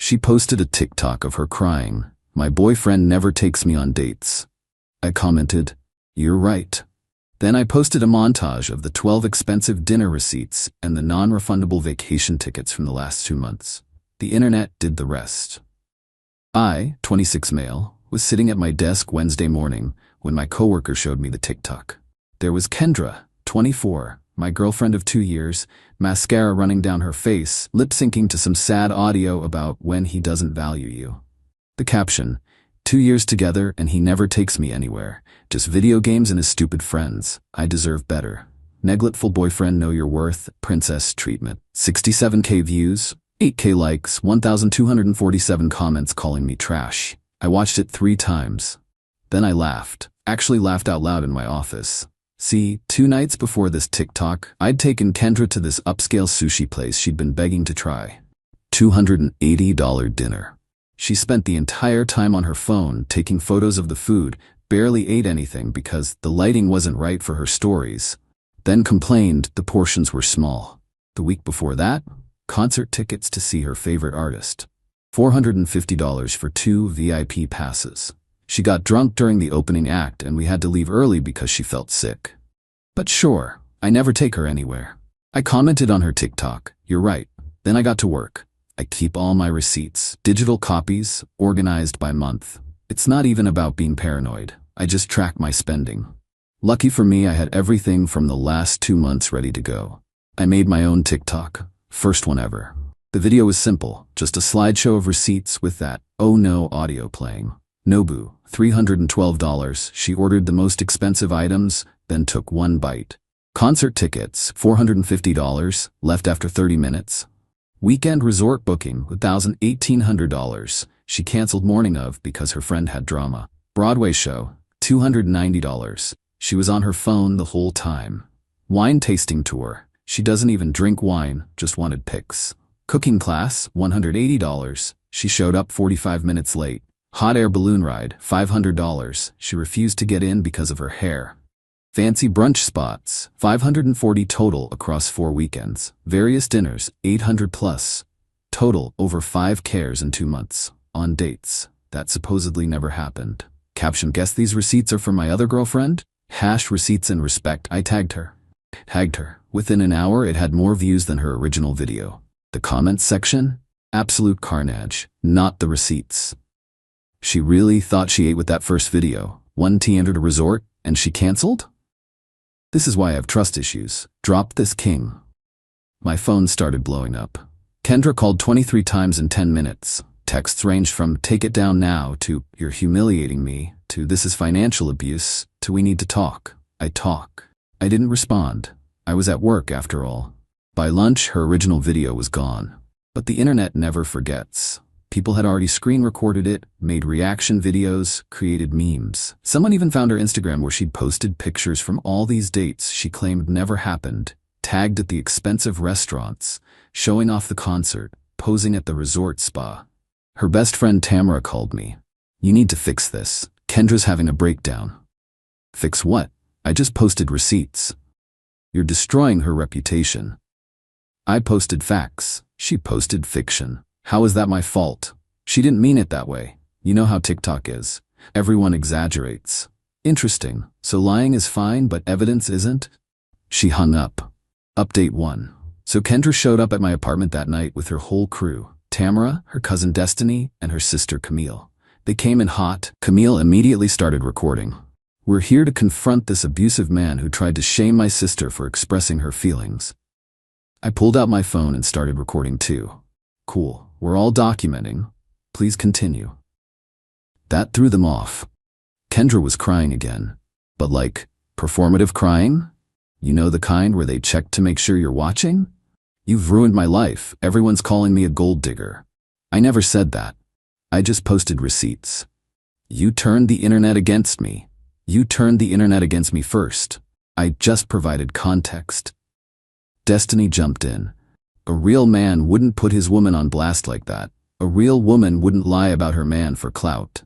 She posted a TikTok of her crying. "My boyfriend never takes me on dates." I commented, "You're right." Then I posted a montage of the 12 expensive dinner receipts and the non-refundable vacation tickets from the last 2 months. The internet did the rest. I, 26 male, was sitting at my desk Wednesday morning when my coworker showed me the TikTok. There was Kendra, 24, my girlfriend of 2 years, mascara running down her face, lip-syncing to some sad audio about when he doesn't value you. The caption, "2 years together and he never takes me anywhere. Just video games and his stupid friends. I deserve better. Neglectful boyfriend, know your worth. Princess treatment." 67K views, 8K likes, 1,247 comments calling me trash. I watched it 3 times. Then I laughed. Actually laughed out loud in my office. See, 2 nights before this TikTok, I'd taken Kendra to this upscale sushi place she'd been begging to try. $280 dinner. She spent the entire time on her phone taking photos of the food, barely ate anything because the lighting wasn't right for her stories, then complained the portions were small. The week before that, concert tickets to see her favorite artist. $450 for 2 VIP passes. She got drunk during the opening act and we had to leave early because she felt sick. But sure, I never take her anywhere. I commented on her TikTok, "You're right." Then I got to work. I keep all my receipts, digital copies, organized by month. It's not even about being paranoid. I just track my spending. Lucky for me, I had everything from the last 2 months ready to go. I made my own TikTok, first one ever. The video was simple, just a slideshow of receipts with that "oh no" audio playing. Nobu, $312. She ordered the most expensive items, then took 1 bite. Concert tickets, $450, left after 30 minutes. Weekend resort booking, $1,800. She canceled morning of because her friend had drama. Broadway show, $290. She was on her phone the whole time. Wine tasting tour. She doesn't even drink wine, just wanted pics. Cooking class, $180. She showed up 45 minutes late. Hot air balloon ride, $500. She refused to get in because of her hair. Fancy brunch spots, $540 total across 4 weekends. Various dinners, $800 plus. Total over 5 cares in 2 months. On dates. That supposedly never happened. Caption, "Guess these receipts are for my other girlfriend?" #receipts and respect. I tagged her. Within an hour it had more views than her original video. The comments section? Absolute carnage. Not the receipts. She really thought she ate with that first video. 1T entered a resort, and she canceled? This is why I have trust issues. Drop this king. My phone started blowing up. Kendra called 23 times in 10 minutes. Texts ranged from "take it down now" to "you're humiliating me" to "this is financial abuse" to "we need to talk." I didn't respond. I was at work after all. By lunch, her original video was gone. But the internet never forgets. People had already screen recorded it, made reaction videos, created memes. Someone even found her Instagram where she'd posted pictures from all these dates she claimed never happened, tagged at the expensive restaurants, showing off the concert, posing at the resort spa. Her best friend Tamara called me. "You need to fix this. Kendra's having a breakdown." Fix what? I just posted receipts. You're destroying her reputation. I posted facts. She posted fiction. How is that my fault? She didn't mean it that way. You know how TikTok is. Everyone exaggerates. Interesting. So lying is fine, but evidence isn't? She hung up. Update 1. So Kendra showed up at my apartment that night with her whole crew. Tamara, her cousin Destiny, and her sister Camille. They came in hot. Camille immediately started recording. "We're here to confront this abusive man who tried to shame my sister for expressing her feelings." I pulled out my phone and started recording too. "Cool. We're all documenting. Please continue." That threw them off. Kendra was crying again. But like, performative crying? You know, the kind where they check to make sure you're watching? "You've ruined my life. Everyone's calling me a gold digger." I never said that. I just posted receipts. You turned the internet against me. You turned the internet against me first. I just provided context. Destiny jumped in. A real man wouldn't put his woman on blast like that. A real woman wouldn't lie about her man for clout.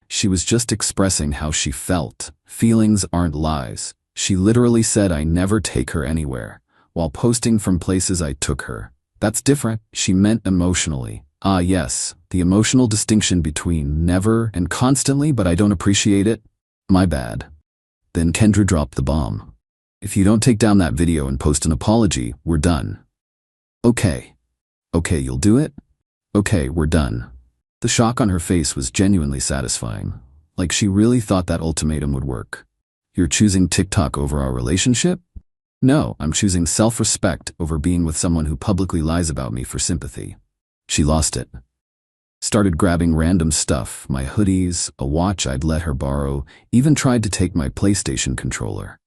She was just expressing how she felt. Feelings aren't lies. She literally said I never take her anywhere, while posting from places I took her. That's different. She meant emotionally. Ah yes, The emotional distinction between never and constantly, but I don't appreciate it. My bad. Then Kendra dropped the bomb. If you don't take down that video and post an apology, we're done. Okay. Okay, you'll do it? Okay, we're done. The shock on her face was genuinely satisfying. Like she really thought that ultimatum would work. You're choosing TikTok over our relationship? No, I'm choosing self-respect over being with someone who publicly lies about me for sympathy. She lost it. Started grabbing random stuff, my hoodies, a watch I'd let her borrow, even tried to take my PlayStation controller.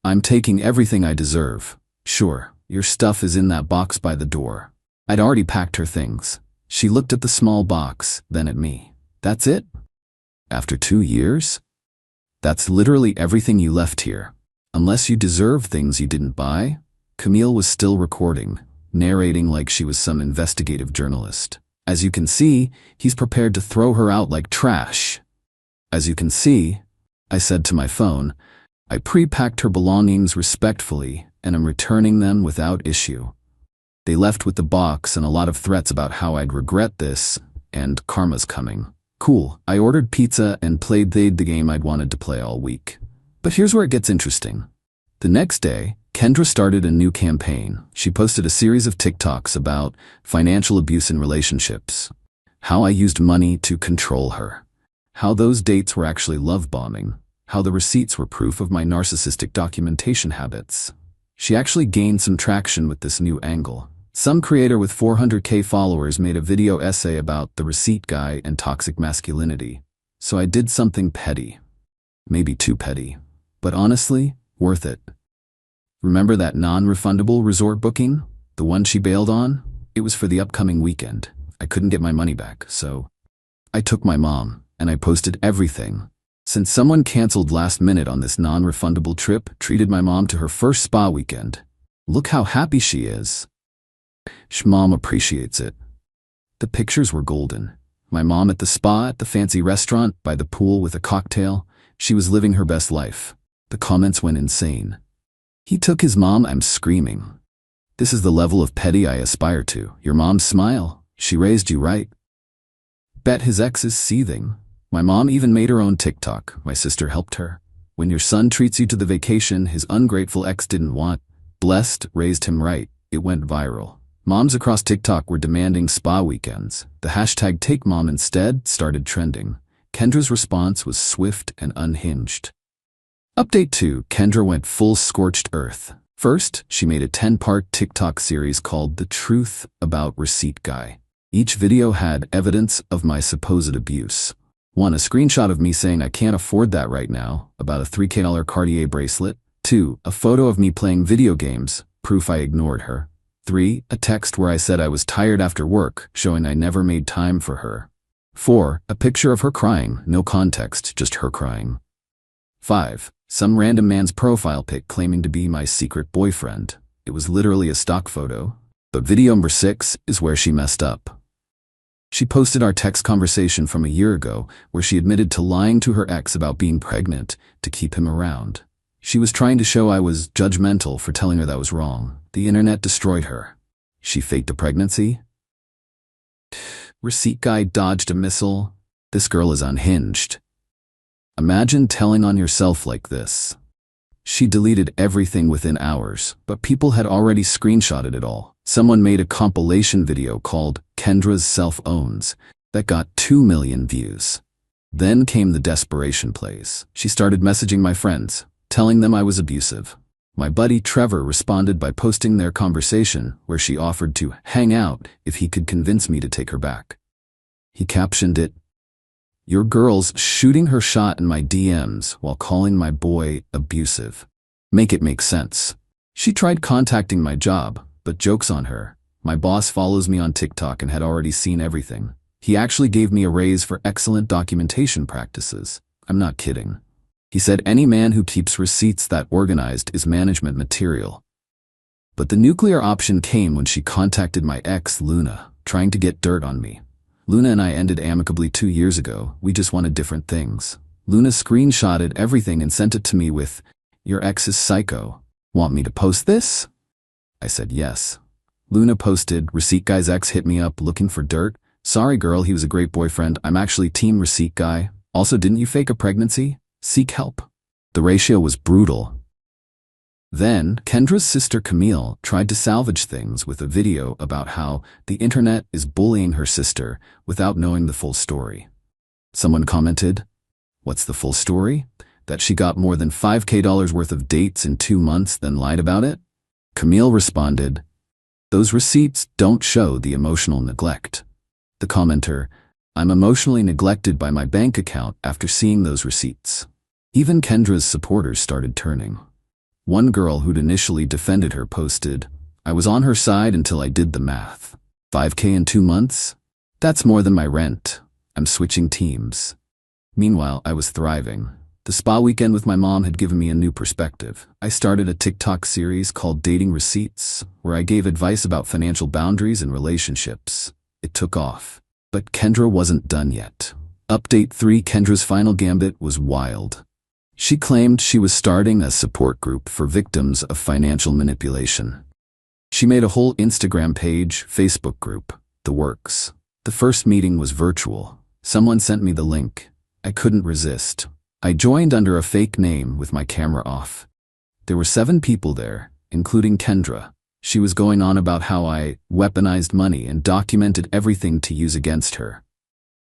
I'm taking everything I deserve. Sure, your stuff is in that box by the door. I'd already packed her things. She looked at the small box, then at me. That's it? After 2 years? That's literally everything you left here. Unless you deserve things you didn't buy? Camille was still recording, narrating like she was some investigative journalist. As you can see, he's prepared to throw her out like trash. As you can see, I said to my phone, I pre-packed her belongings respectfully and am returning them without issue. They left with the box and a lot of threats about how I'd regret this, and karma's coming. Cool, I ordered pizza and played the game I'd wanted to play all week. But here's where it gets interesting. The next day, Kendra started a new campaign. She posted a series of TikToks about financial abuse in relationships, how I used money to control her, how those dates were actually love bombing, how the receipts were proof of my narcissistic documentation habits. She actually gained some traction with this new angle. Some creator with 400K followers made a video essay about the receipt guy and toxic masculinity. So I did something petty. Maybe too petty. But honestly, worth it. Remember that non-refundable resort booking? The one she bailed on? It was for the upcoming weekend. I couldn't get my money back, so I took my mom, and I posted everything. Since someone canceled last minute on this non-refundable trip, treated my mom to her first spa weekend. Look how happy she is. Mom appreciates it. The pictures were golden. My mom at the spa, at the fancy restaurant, by the pool with a cocktail. She was living her best life. The comments went insane. He took his mom, I'm screaming. This is the level of petty I aspire to. Your mom's smile. She raised you right. Bet his ex is seething. My mom even made her own TikTok. My sister helped her. When your son treats you to the vacation his ungrateful ex didn't want, blessed raised him right. It went viral. Moms across TikTok were demanding spa weekends. The hashtag #TakeMom instead started trending. Kendra's response was swift and unhinged. Update 2. Kendra went full scorched earth. First, she made a 10-part TikTok series called The Truth About Receipt Guy. Each video had evidence of my supposed abuse. 1. A screenshot of me saying I can't afford that right now, about a $3K Cartier bracelet. 2. A photo of me playing video games, proof I ignored her. 3. A text where I said I was tired after work, showing I never made time for her. 4. A picture of her crying, no context, just her crying. 5. Some random man's profile pic claiming to be my secret boyfriend. It was literally a stock photo. But video number 6 is where she messed up. She posted our text conversation from a year ago where she admitted to lying to her ex about being pregnant to keep him around. She was trying to show I was judgmental for telling her that was wrong. The internet destroyed her. She faked a pregnancy? Receipt guy dodged a missile. This girl is unhinged. Imagine telling on yourself like this. She deleted everything within hours, but people had already screenshotted it all. Someone made a compilation video called Kendra's Self-Owns that got 2 million views. Then came the desperation plays. She started messaging my friends, telling them I was abusive. My buddy Trevor responded by posting their conversation where she offered to hang out if he could convince me to take her back. He captioned it, "Your girl's shooting her shot in my DMs while calling my boy abusive. Make it make sense." She tried contacting my job, but joke's on her. My boss follows me on TikTok and had already seen everything. He actually gave me a raise for excellent documentation practices. I'm not kidding. He said any man who keeps receipts that organized is management material. But the nuclear option came when she contacted my ex, Luna, trying to get dirt on me. Luna and I ended amicably 2 years ago. We just wanted different things. Luna screenshotted everything and sent it to me with, "Your ex is psycho. Want me to post this?" I said yes. Luna posted, "Receipt guy's ex hit me up looking for dirt. Sorry girl, he was a great boyfriend. I'm actually team receipt guy. Also, didn't you fake a pregnancy? Seek help. The ratio was brutal. Then, Kendra's sister Camille tried to salvage things with a video about how the internet is bullying her sister without knowing the full story. Someone commented, "What's the full story? That she got more than $5,000 worth of dates in 2 months, then lied about it?" Camille responded, "Those receipts don't show the emotional neglect." The commenter, "I'm emotionally neglected by my bank account after seeing those receipts." Even Kendra's supporters started turning. One girl who'd initially defended her posted, "I was on her side until I did the math. $5,000 in 2 months? That's more than my rent. I'm switching teams." Meanwhile, I was thriving. The spa weekend with my mom had given me a new perspective. I started a TikTok series called Dating Receipts, where I gave advice about financial boundaries and relationships. It took off. But Kendra wasn't done yet. Update 3: Kendra's final gambit was wild. She claimed she was starting a support group for victims of financial manipulation. She made a whole Instagram page, Facebook group, the works. The first meeting was virtual. Someone sent me the link. I couldn't resist. I joined under a fake name with my camera off. There were 7 people there, including Kendra. She was going on about how I weaponized money and documented everything to use against her.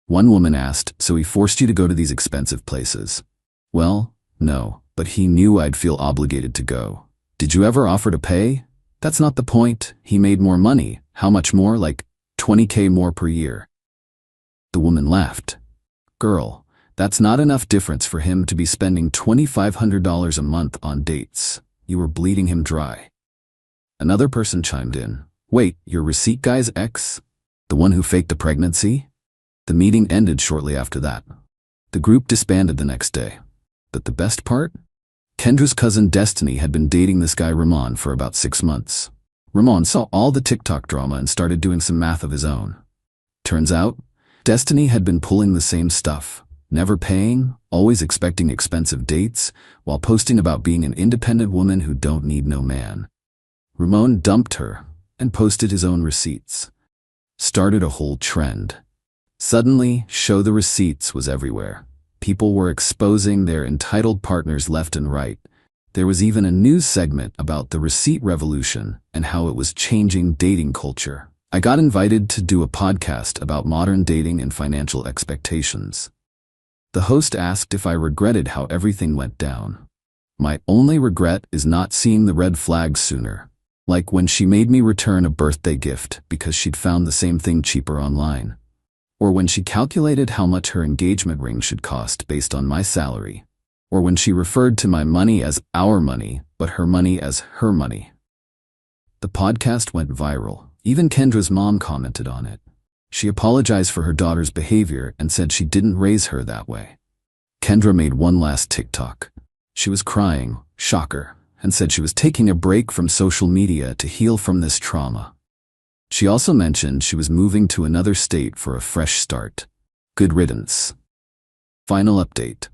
One woman asked, "So he forced you to go to these expensive places?" Well, no, but he knew I'd feel obligated to go. "Did you ever offer to pay?" "That's not the point. He made more money." "How much more?" "Like 20K more per year." The woman laughed. "Girl, that's not enough difference for him to be spending $2,500 a month on dates. You were bleeding him dry." Another person chimed in, "Wait, your receipt guy's ex? The one who faked the pregnancy?" The meeting ended shortly after that. The group disbanded the next day. But the best part? Kendra's cousin Destiny had been dating this guy Ramon for about 6 months. Ramon saw all the TikTok drama and started doing some math of his own. Turns out, Destiny had been pulling the same stuff, never paying, always expecting expensive dates, while posting about being an independent woman who don't need no man. Ramon dumped her and posted his own receipts. Started a whole trend. Suddenly, show the receipts was everywhere. People were exposing their entitled partners left and right. There was even a news segment about the receipt revolution and how it was changing dating culture. I got invited to do a podcast about modern dating and financial expectations. The host asked if I regretted how everything went down. My only regret is not seeing the red flags sooner. Like when she made me return a birthday gift because she'd found the same thing cheaper online. Or when she calculated how much her engagement ring should cost based on my salary. Or when she referred to my money as our money, but her money as her money. The podcast went viral. Even Kendra's mom commented on it. She apologized for her daughter's behavior and said she didn't raise her that way. Kendra made one last TikTok. She was crying, shocker, and said she was taking a break from social media to heal from this trauma. She also mentioned she was moving to another state for a fresh start. Good riddance. Final update.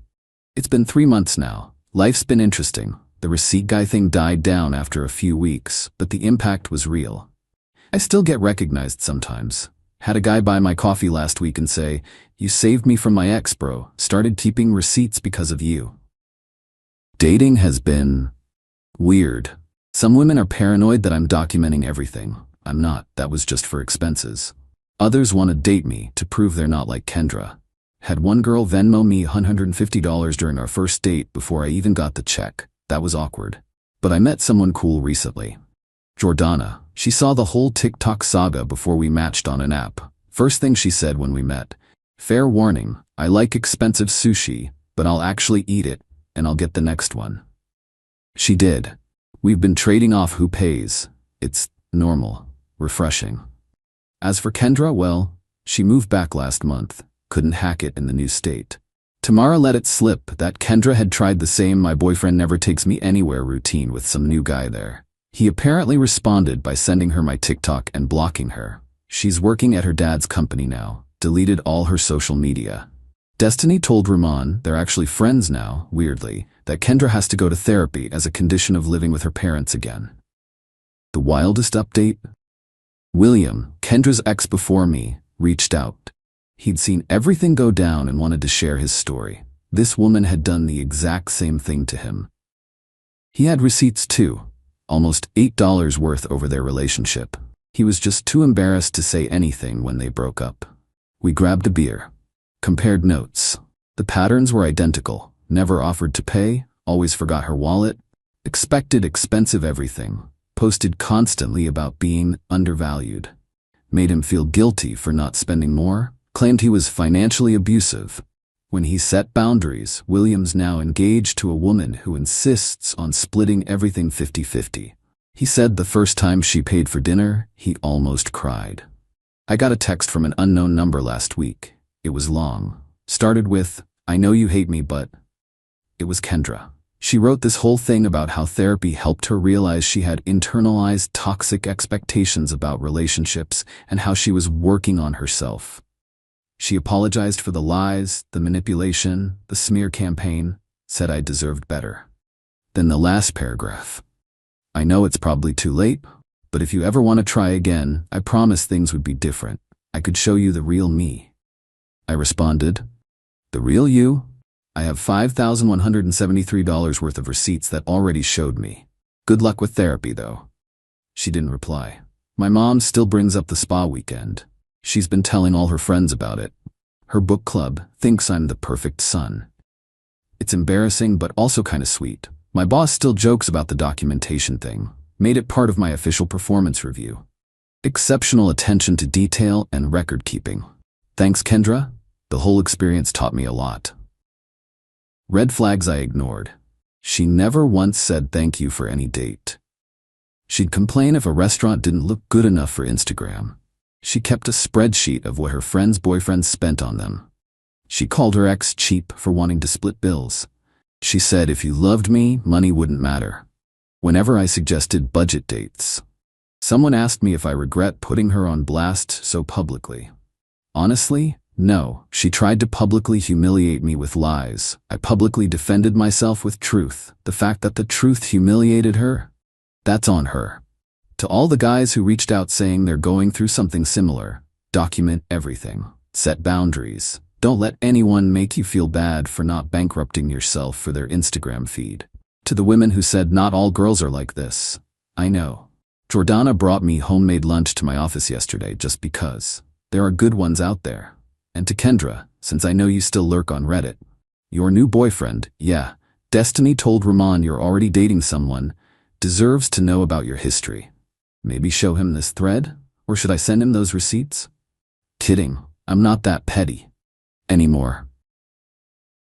It's been 3 months now. Life's been interesting. The receipt guy thing died down after a few weeks, but the impact was real. I still get recognized sometimes. Had a guy buy my coffee last week and say, "You saved me from my ex, bro. Started keeping receipts because of you." Dating has been weird. Some women are paranoid that I'm documenting everything. I'm not. That was just for expenses. Others want to date me to prove they're not like Kendra. Had one girl Venmo me $150 during our first date before I even got the check. That was awkward. But I met someone cool recently. Jordana. She saw the whole TikTok saga before we matched on an app. First thing she said when we met, "Fair warning, I like expensive sushi, but I'll actually eat it, and I'll get the next one." She did. We've been trading off who pays. It's normal, refreshing. As for Kendra, well, she moved back last month, couldn't hack it in the new state. Tamara let it slip that Kendra had tried the same "my boyfriend never takes me anywhere" routine with some new guy there. He apparently responded by sending her my TikTok and blocking her. She's working at her dad's company now, deleted all her social media. Destiny told Ramon they're actually friends now, weirdly, that Kendra has to go to therapy as a condition of living with her parents again. The wildest update? William, Kendra's ex before me, reached out. He'd seen everything go down and wanted to share his story. This woman had done the exact same thing to him. He had receipts too, almost $8 worth over their relationship. He was just too embarrassed to say anything when they broke up. We grabbed a beer, compared notes. The patterns were identical. Never offered to pay, always forgot her wallet, expected expensive everything, posted constantly about being undervalued, made him feel guilty for not spending more, claimed he was financially abusive. When he set boundaries, William's now engaged to a woman who insists on splitting everything 50-50. He said the first time she paid for dinner, he almost cried. I got a text from an unknown number last week. It was long. Started with, "I know you hate me, but..." It was Kendra. She wrote this whole thing about how therapy helped her realize she had internalized toxic expectations about relationships and how she was working on herself. She apologized for the lies, the manipulation, the smear campaign, said I deserved better. Then the last paragraph. I know it's probably too late, but if you ever want to try again, I promise things would be different. I could show you the real me. I responded, the real you? I have $5,173 worth of receipts that already showed me. Good luck with therapy, though. She didn't reply. My mom still brings up the spa weekend. She's been telling all her friends about it. Her book club thinks I'm the perfect son. It's embarrassing, but also kind of sweet. My boss still jokes about the documentation thing. Made it part of my official performance review. Exceptional attention to detail and record keeping. Thanks, Kendra. The whole experience taught me a lot. Red flags I ignored. She never once said thank you for any date. She'd complain if a restaurant didn't look good enough for Instagram. She kept a spreadsheet of what her friends' boyfriends spent on them. She called her ex cheap for wanting to split bills. She said if you loved me, money wouldn't matter. Whenever I suggested budget dates, someone asked me if I regret putting her on blast so publicly. Honestly, no. She tried to publicly humiliate me with lies. I publicly defended myself with truth. The fact that the truth humiliated her, that's on her. To all the guys who reached out saying they're going through something similar, document everything. Set boundaries. Don't let anyone make you feel bad for not bankrupting yourself for their Instagram feed. To the women who said not all girls are like this, I know. Jordana brought me homemade lunch to my office yesterday just because. There are good ones out there. And to Kendra, since I know you still lurk on Reddit. Your new boyfriend, yeah, Destiny told Ramon you're already dating someone, deserves to know about your history. Maybe show him this thread? Or should I send him those receipts? Kidding, I'm not that petty anymore.